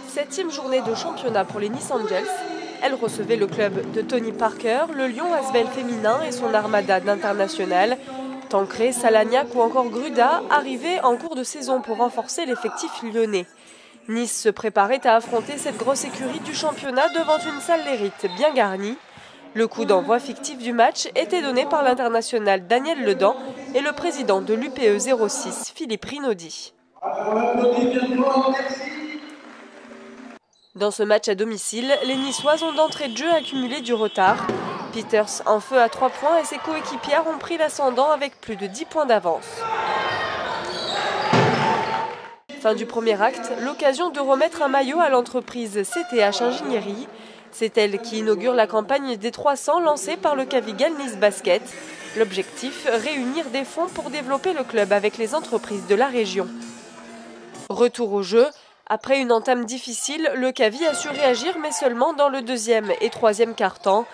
Septième journée de championnat pour les Nice Angels. Elle recevait le club de Tony Parker, le Lyon Asvel féminin et son armada d'internationales. Tancré, Salagnac ou encore Gruda arrivaient en cours de saison pour renforcer l'effectif lyonnais. Nice se préparait à affronter cette grosse écurie du championnat devant une salle d'élite bien garnie. Le coup d'envoi fictif du match était donné par l'international Daniel Ledan et le président de l'UPE 06, Philippe Rinaudy. Dans ce match à domicile, les Niçoises ont d'entrée de jeu accumulé du retard. Peters en feu à 3 points et ses coéquipières ont pris l'ascendant avec plus de 10 points d'avance. Fin du premier acte, l'occasion de remettre un maillot à l'entreprise CTH Ingénierie. C'est elle qui inaugure la campagne des 300 lancée par le Cavigal Nice Basket. L'objectif, réunir des fonds pour développer le club avec les entreprises de la région. Retour au jeu. Après une entame difficile, le Cavi a su réagir, mais seulement dans le deuxième et troisième quart-temps.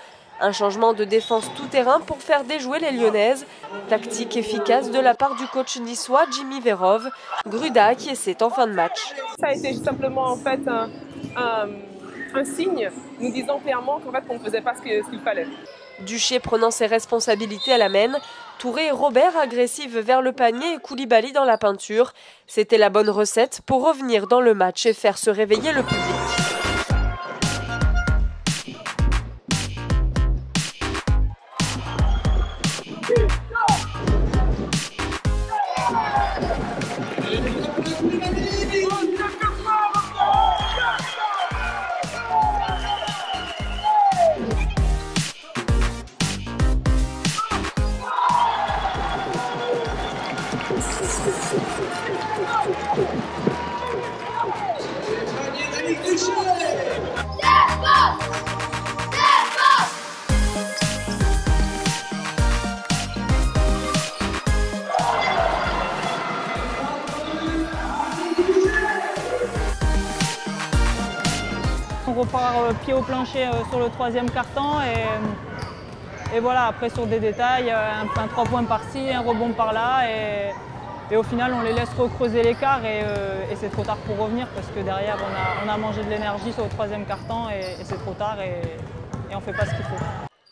Un changement de défense tout-terrain pour faire déjouer les Lyonnaises. Tactique efficace de la part du coach niçois Jimmy Verov. Gruda acquiesçait en fin de match. Ça a été simplement en fait un signe nous disant clairement qu'en fait, qu'on ne faisait pas ce qu'il fallait. Duché prenant ses responsabilités à la main, Touré et Robert agressifs vers le panier et Koulibaly dans la peinture. C'était la bonne recette pour revenir dans le match et faire se réveiller le public. On repart pied au plancher sur le troisième quart-temps et voilà, après sur des détails, un 3 points par-ci, un rebond par-là et au final on les laisse recreuser l'écart et c'est trop tard pour revenir parce que derrière on a mangé de l'énergie sur le troisième quart-temps et c'est trop tard et on ne fait pas ce qu'il faut.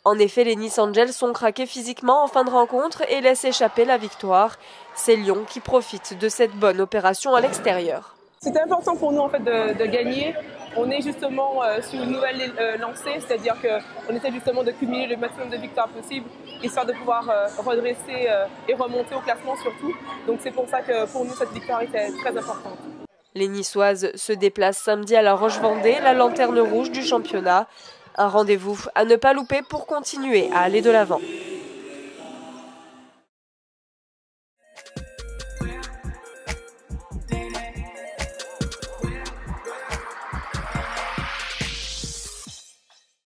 En effet, les Nice Angels sont craqués physiquement en fin de rencontre et laissent échapper la victoire. C'est Lyon qui profite de cette bonne opération à l'extérieur. C'était important pour nous en fait de gagner. On est justement sur une nouvelle lancée, c'est-à-dire qu'on essaie justement de cumuler le maximum de victoires possible, histoire de pouvoir redresser et remonter au classement surtout. Donc c'est pour ça que pour nous cette victoire était très importante. Les Niçoises se déplacent samedi à la Roche-Vendée, la lanterne rouge du championnat. Un rendez-vous à ne pas louper pour continuer à aller de l'avant.